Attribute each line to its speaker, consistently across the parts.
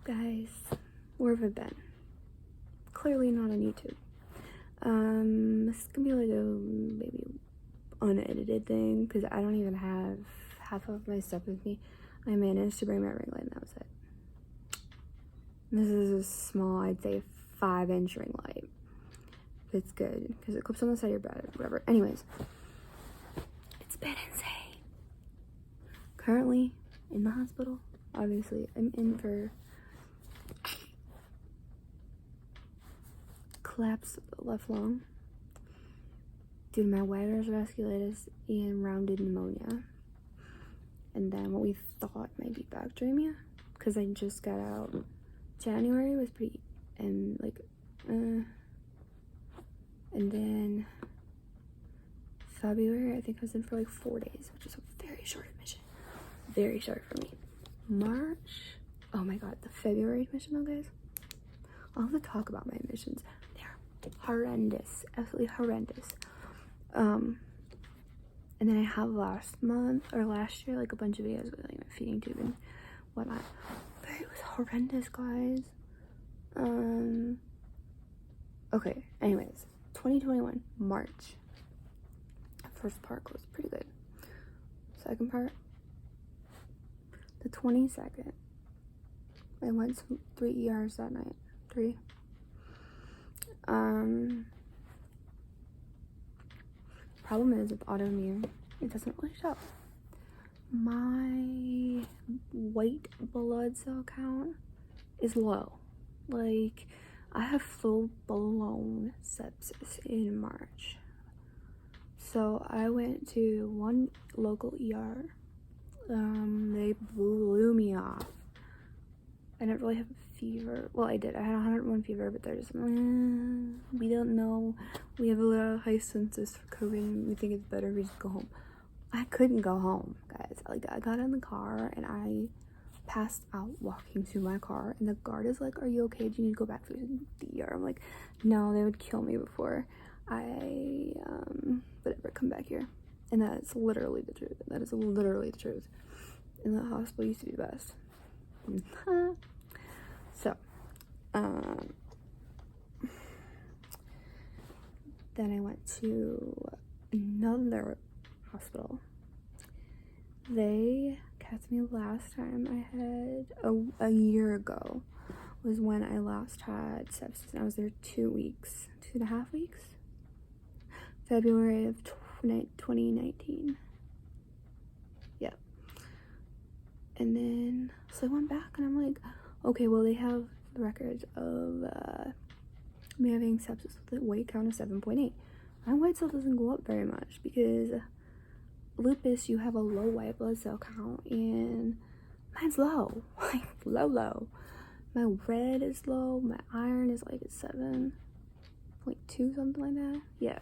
Speaker 1: Guys, where have I been? Clearly not on YouTube. This is gonna be like a maybe unedited thing because I don't even have half of my stuff with me. I managed to bring my ring light and that was it. This is a small, I'd say 5-inch ring light. It's good because it clips on the side of your bed, whatever. Anyways, it's been insane. Currently in the hospital. Obviously, I'm in for collapsed left lung due to my wider's vasculitis and rounded pneumonia. And then what we thought might be bacteremia because I just got out. January was pretty, and then February I think I was in for like 4 days, which is a very short admission. Very short for me. March, oh my god, the February admission though, guys. I'll have to talk about my admissions. They're horrendous, absolutely horrendous. And then I have last year, like a bunch of videos with like my feeding tube and whatnot. But it was horrendous, guys. Okay, anyways, 2021, March. First part was pretty good. Second part, the 22nd, I went to 3 ERs that night. 3. Problem is with autoimmune, it doesn't really show. My white blood cell count is low. Like, I have full-blown sepsis in March. So I went to one local ER. They blew me off. I didn't really have a fever. Well, I did. I had 101 fever, but they're just, we don't know. We have a high census for COVID, and we think it's better if we just go home. I couldn't go home, guys. Like, I got in the car, and I passed out walking to my car, and the guard is like, are you okay? Do you need to go back to the ER? I'm like, no, they would kill me before I, would ever come back here. And that's literally the truth. That is literally the truth. And the hospital used to be the best. So, then I went to another hospital. They kept me last time I had a year ago was when I last had sepsis, and I was there 2 weeks, 2.5 weeks. February of 2019. Yeah. And then, so I went back and I'm like, okay, well, they have records of me having sepsis with a weight count of 7.8. My white cell doesn't go up very much because lupus, you have a low white blood cell count, and mine's low. Like, low. My red is low. My iron is like at 7.2, something like that. Yeah.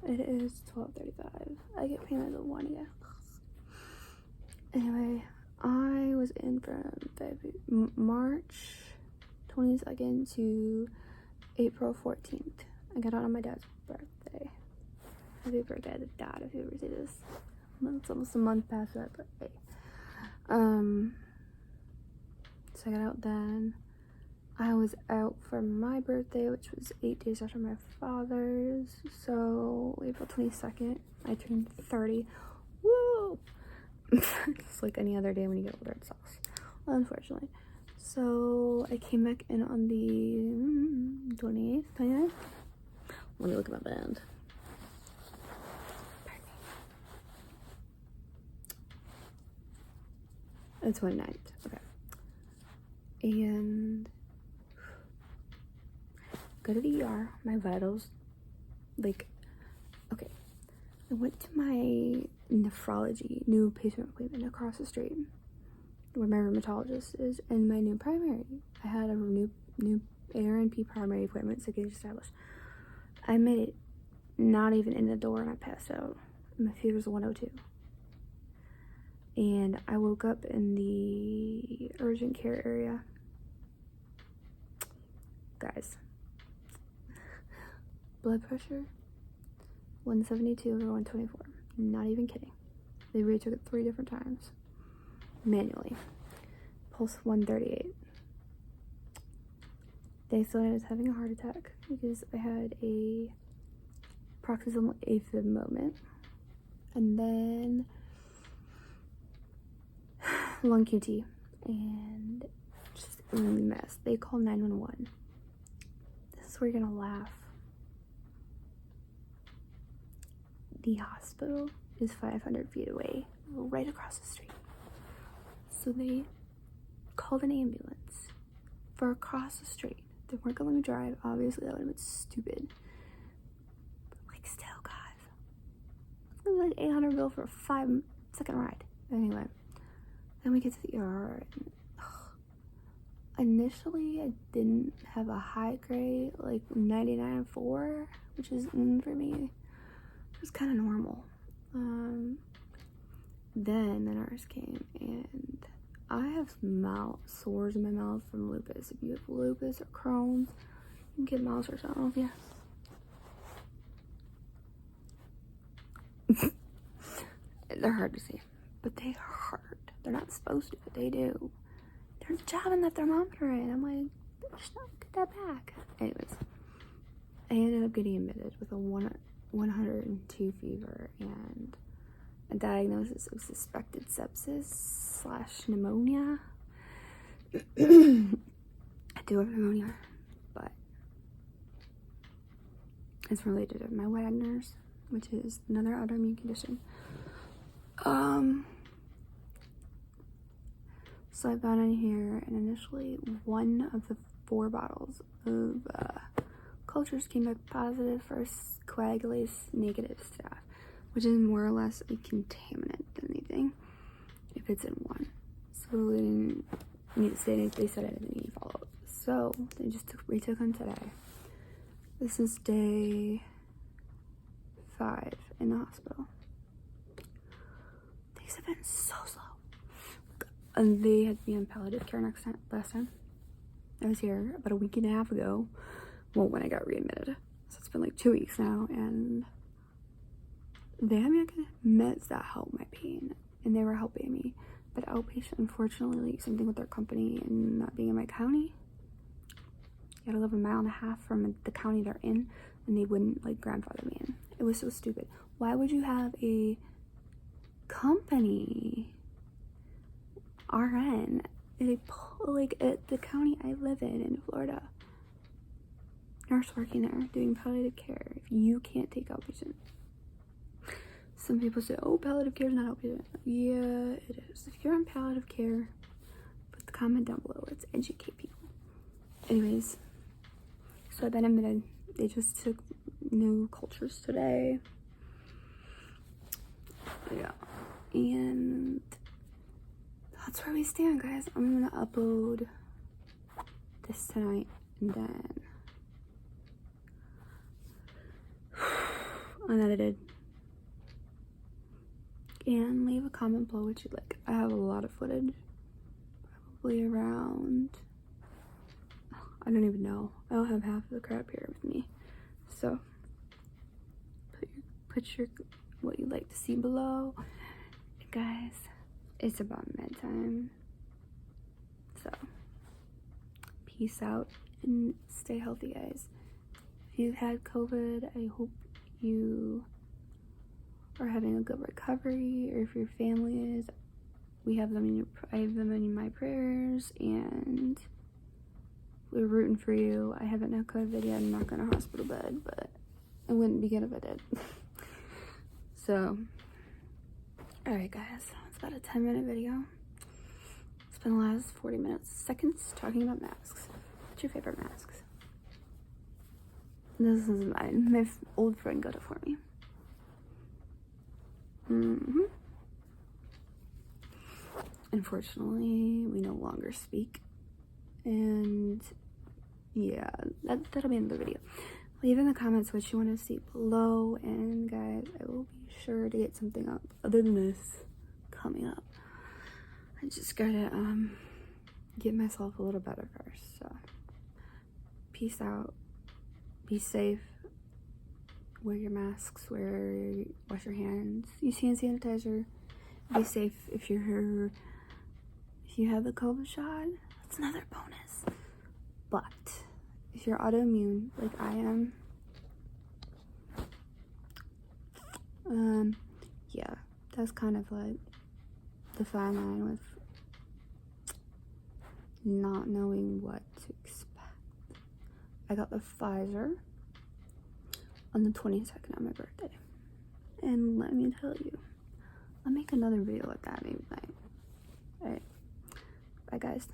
Speaker 1: It is 12:35. I get paid at 1, yeah. Anyway, I was in from March 22nd to April 14th. I got out on my dad's birthday. Happy birthday to Dad, if you ever see this. It's almost a month past that birthday. So I got out then. I was out for my birthday, which was 8 days after my father's. So April 22nd, I turned 30. Woo! It's like any other day when you get older, it sucks. Well, unfortunately. So I came back in on the 28th, 29th. Let me look at my band. The 29th, okay. And go to the ER, my vitals, like, okay. I went to my nephrology, new patient appointment across the street, where my rheumatologist is, and my new primary. I had a new ARNP primary appointment, 6 days established. I made it not even in the door, and I passed out. My fever's 102. And I woke up in the urgent care area. Guys, blood pressure 172 over 124. Not even kidding. They retook it 3 different times manually. pulse 138. They thought I was having a heart attack because I had a paroxysmal AFib moment. And then lung QT. And just a mess. They called 911. This is where you're gonna laugh. The hospital is 500 feet away, right across the street. So they called an ambulance for across the street. They weren't gonna let me drive. Obviously, that would have been stupid. But like, still, guys, it's gonna be like $800 bill for a 5-second ride. Anyway, then we get to the ER. And, initially, I didn't have a high grade, like 99.4, which is for me. It was kind of normal. Then the nurse came, and I have mouth sores in my mouth from lupus. If you have lupus or Crohn's, you can get mouth sores. I don't know if you they're hard to see, but they hurt. They're not supposed to, but they do. They're jabbing that thermometer in. I'm like, get that back. Anyways, I ended up getting admitted with a 102 fever and a diagnosis of suspected sepsis/pneumonia. I do have pneumonia, but it's related to my Wagner's, which is another autoimmune condition. So I've gone in here, and initially one of the 4 bottles of cultures came back positive for coagulase negative staph, which is more or less a contaminant than anything if it's in one. So they didn't need to say anything. They said I didn't need to follow up. So they just retook them today. This is day 5 in the hospital. Things have been so slow. And they had me on palliative care last time. I was here about a week and a half ago. Well, when I got readmitted. So it's been like 2 weeks now, and they had me on meds that help my pain, and they were helping me. But outpatient, unfortunately, like something with their company and not being in my county. You gotta live 1.5 miles from the county they're in, and they wouldn't like grandfather me in. It was so stupid. Why would you have a company RN like at the county I live in Florida? Nurse working there doing palliative care if you can't take outpatient. Some people say, oh, palliative care is not outpatient. Yeah, it is. If you're on palliative care, put the comment down below. Let's educate people. Anyways, so I've been admitted. They just took new cultures today. Yeah, and that's where we stand, guys. I'm gonna upload this tonight, and then unedited, and leave a comment below what you'd like. I have a lot of footage, probably around, I don't even know. I don't have half of the crap here with me, so put your what you'd like to see below. And guys, it's about bedtime, so peace out and stay healthy, guys. If you've had COVID, I hope you are having a good recovery, or if your family is, I have them in my prayers, and we're rooting for you. I haven't had COVID yet. I'm not in a hospital bed, but I wouldn't be good if I did. So, alright guys, it's about a 10-minute video. Spent the last 40 seconds talking about masks. What's your favorite masks? This is mine. My old friend got it for me. Unfortunately, we no longer speak. And yeah, that'll be in the video. Leave in the comments what you want to see below, and guys, I will be sure to get something up other than this coming up. I just gotta get myself a little better first. So peace out, be safe, wear your masks, wash your hands, use hand sanitizer, be safe if you you have the COVID shot, that's another bonus. But if you're autoimmune like I am, yeah, that's kind of like the fine line with not knowing what to expect. I got the Pfizer on the 22nd on my birthday, and let me tell you, I'll make another video with that maybe. Alright, bye guys.